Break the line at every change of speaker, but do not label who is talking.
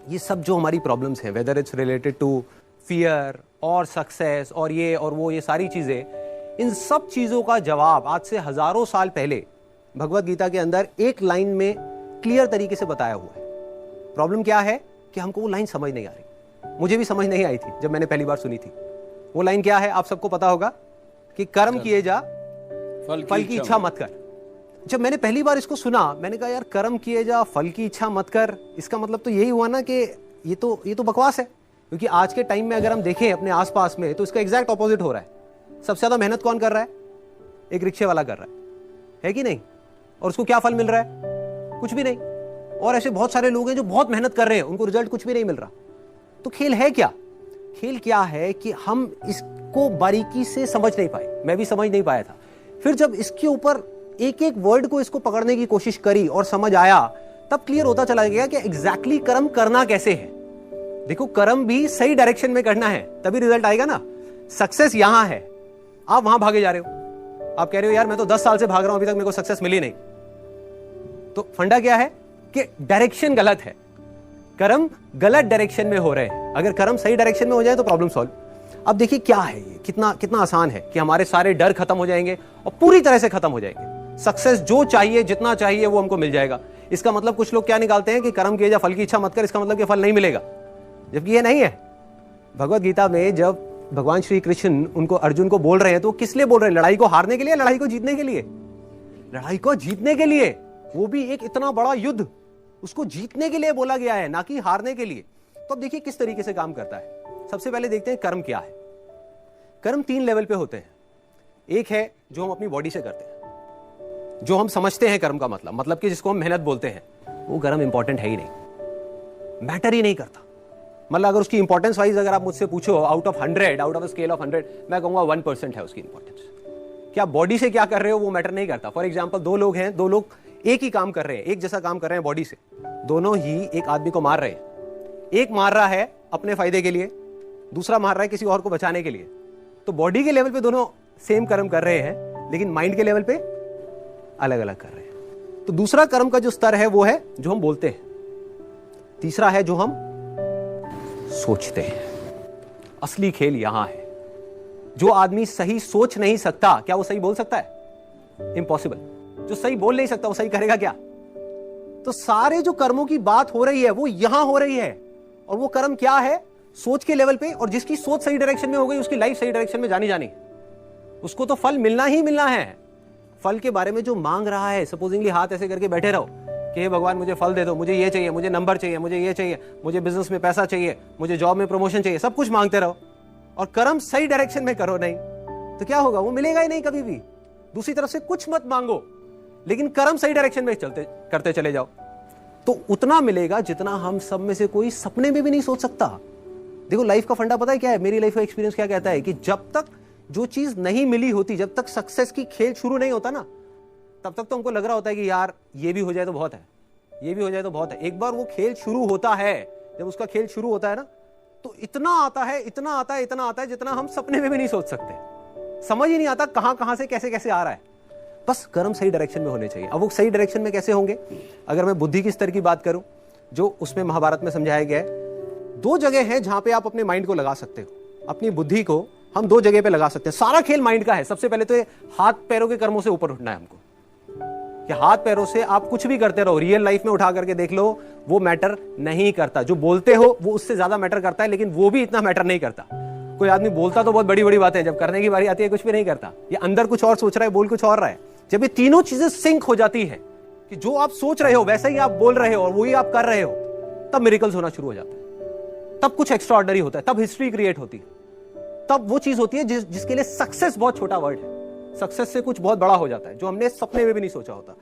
ये सब जो हमारी प्रॉब्लम्स हैं, whether it's related to fear और सक्सेस और ये और वो, ये सारी चीजें, इन सब चीजों का जवाब आज से हजारों साल पहले भगवत गीता के अंदर एक लाइन में क्लियर तरीके से बताया हुआ है। प्रॉब्लम क्या है कि हमको वो लाइन समझ नहीं आ रही। मुझे भी समझ नहीं आई थी जब मैंने पहली बार सुनी थी। वो लाइन क्या है आप सबको पता होगा कि कर्म किए जा, फल की इच्छा मत कर। जब मैंने पहली बार इसको सुना, मैंने कहा यार कर्म किए जा, फल की इच्छा मत कर, इसका मतलब तो यही हुआ ना कि ये तो बकवास है। क्योंकि आज के टाइम में अगर हम देखें अपने आसपास में, तो इसका एग्जैक्ट ऑपोजिट हो रहा है। सबसे ज्यादा मेहनत कौन कर रहा है? एक रिक्शे वाला कर रहा है कि नहीं? और उसको क्या फल मिल रहा है? कुछ भी नहीं। और ऐसे बहुत सारे लोग हैं जो बहुत मेहनत कर रहे हैं, उनको रिजल्ट कुछ भी नहीं मिल रहा। तो खेल है क्या? खेल क्या है कि हम इसको बारीकी से समझ नहीं पाए। मैं भी समझ नहीं पाया था। फिर जब इसके ऊपर एक एक वर्ड को इसको पकड़ने की कोशिश करी और समझ आया, तब क्लियर होता चला गया कि एग्जैक्टली कर्म करना कैसे है। देखो, कर्म भी सही डायरेक्शन में करना है, तभी रिजल्ट आएगा ना। सक्सेस यहां है, आप वहां भागे जा रहे हो। आप कह रहे हो यार मैं तो 10 साल से भाग रहा हूं, अभी तक मेरे को सक्सेस मिली नहीं। तो फंडा क्या है कि डायरेक्शन गलत है। कर्म गलत डायरेक्शन में हो रहे हैं। अगर कर्म सही डायरेक्शन में हो जाए तो प्रॉब्लम सॉल्व। अब देखिए क्या है ये, कितना आसान है कि हमारे सारे डर खत्म हो जाएंगे और पूरी तरह से खत्म हो जाएंगे। सक्सेस जो चाहिए, जितना चाहिए वो हमको मिल जाएगा। इसका मतलब कुछ लोग क्या निकालते हैं कि कर्म किए जा, फल की इच्छा मत कर, इसका मतलब कि फल नहीं मिलेगा, जबकि ये नहीं है। भगवत गीता में जब भगवान श्री कृष्ण उनको, अर्जुन को बोल रहे हैं, तो वो किस लिए बोल रहे हैं? लड़ाई को हारने के लिए, लड़ाई को जीतने के लिए? लड़ाई को जीतने के लिए। वो भी एक इतना बड़ा युद्ध, उसको जीतने के लिए बोला गया है, ना कि हारने के लिए। तो अब देखिए किस तरीके से काम करता है। सबसे पहले देखते हैं कर्म क्या है। कर्म 3 लेवल पे होते हैं। एक है जो हम अपनी बॉडी से करते हैं, जो हम समझते हैं कर्म का मतलब कि जिसको हम मेहनत बोलते हैं। वो कर्म इंपॉर्टेंट है ही नहीं, मैटर ही नहीं करता। मतलब अगर उसकी इंपॉर्टेंस वाइज अगर आप मुझसे पूछो, out of 100, out of scale of 100, मैं कहूंगा 1% है उसकी इंपॉर्टेंस। क्या बॉडी से क्या कर रहे हो वो मैटर नहीं करता। फॉर एग्जाम्पल, 2 लोग हैं, 2 लोग एक ही काम कर रहे हैं, एक जैसा काम कर रहे हैं बॉडी से, दोनों ही एक आदमी को मार रहे हैं। एक मार रहा है अपने फायदे के लिए, दूसरा मार रहा है किसी और को बचाने के लिए। तो बॉडी के लेवल पे दोनों सेम कर्म कर रहे हैं, लेकिन माइंड के लेवल पे अलग अलग कर रहे हैं। तो दूसरा कर्म का जो स्तर है वो है जो हम बोलते हैं। तीसरा है जो हम सोचते हैं। असली खेल यहां है। जो आदमी सही सोच नहीं सकता, क्या वो सही बोल सकता है? इम्पॉसिबल। जो सही बोल नहीं सकता वो सही करेगा क्या? तो सारे जो कर्मों की बात हो रही है वो यहां हो रही है। और वो कर्म क्या है? सोच के लेवल पे। और जिसकी सोच सही डायरेक्शन में हो गई, उसकी लाइफ सही डायरेक्शन में जानी, उसको तो फल मिलना ही मिलना है। फल के बारे में जो मांग रहा है, सपोजिंगली हाथ ऐसे करके बैठे रहो कि हे भगवान मुझे फल दे दो, मुझे ये चाहिए, मुझे नंबर चाहिए, मुझे ये चाहिए, मुझे बिजनेस में पैसा चाहिए, मुझे जॉब में प्रमोशन चाहिए, सब कुछ मांगते रहो और कर्म सही डायरेक्शन में करो नहीं, तो क्या होगा? वो मिलेगा ही नहीं कभी भी। दूसरी तरफ से कुछ मत मांगो, लेकिन कर्म सही डायरेक्शन में करते चले जाओ, तो उतना मिलेगा जितना हम सब में से कोई सपने में भी नहीं सोच सकता। देखो, लाइफ का फंडा पता है क्या है? मेरी लाइफ का एक्सपीरियंस क्या कहता है कि जब तक जो चीज नहीं मिली होती, जब तक सक्सेस की खेल शुरू नहीं होता ना, तब तक तो हमको लग रहा होता है कि यार ये भी हो जाए तो बहुत है, ये भी हो जाए तो बहुत है। एक बार वो खेल शुरू होता है, जब उसका खेल शुरू होता है ना, तो इतना आता है, इतना आता है, इतना आता है जितना हम सपने में भी नहीं सोच सकते। समझ ही नहीं आता कहां से कैसे आ रहा है। बस कर्म सही डायरेक्शन में होने चाहिए। अब वो सही डायरेक्शन में कैसे होंगे? अगर मैं बुद्धि की स्तर की बात करूं, जो उसमें महाभारत में समझाया गया है, 2 जगह है जहां पे आप अपने माइंड को लगा सकते हो। अपनी बुद्धि को हम 2 जगह पे लगा सकते हैं। सारा खेल माइंड का है। सबसे पहले तो ये हाथ पैरों के कर्मों से ऊपर उठना है हमको, कि हाथ पैरों से आप कुछ भी करते रहो, रियल लाइफ में उठा करके देख लो, वो मैटर नहीं करता। जो बोलते हो वो उससे ज्यादा मैटर करता है, लेकिन वो भी इतना मैटर नहीं करता। कोई आदमी बोलता तो बहुत बड़ी बड़ी बातें, जब करने की बारी आती है कुछ भी नहीं करता। ये अंदर कुछ और सोच रहा है, बोल कुछ और रहा है। जब ये तीनों चीजें सिंक हो जाती है कि जो आप सोच रहे हो वैसा ही आप बोल रहे हो और वही आप कर रहे हो, तब मिरेकल्स होना शुरू हो जाता है। तब कुछ एक्स्ट्राऑर्डिनरी होता है, तब हिस्ट्री क्रिएट होती है, तब वो चीज होती है जिसके लिए सक्सेस बहुत छोटा वर्ड है। सक्सेस से कुछ बहुत बड़ा हो जाता है जो हमने सपने में भी नहीं सोचा होता।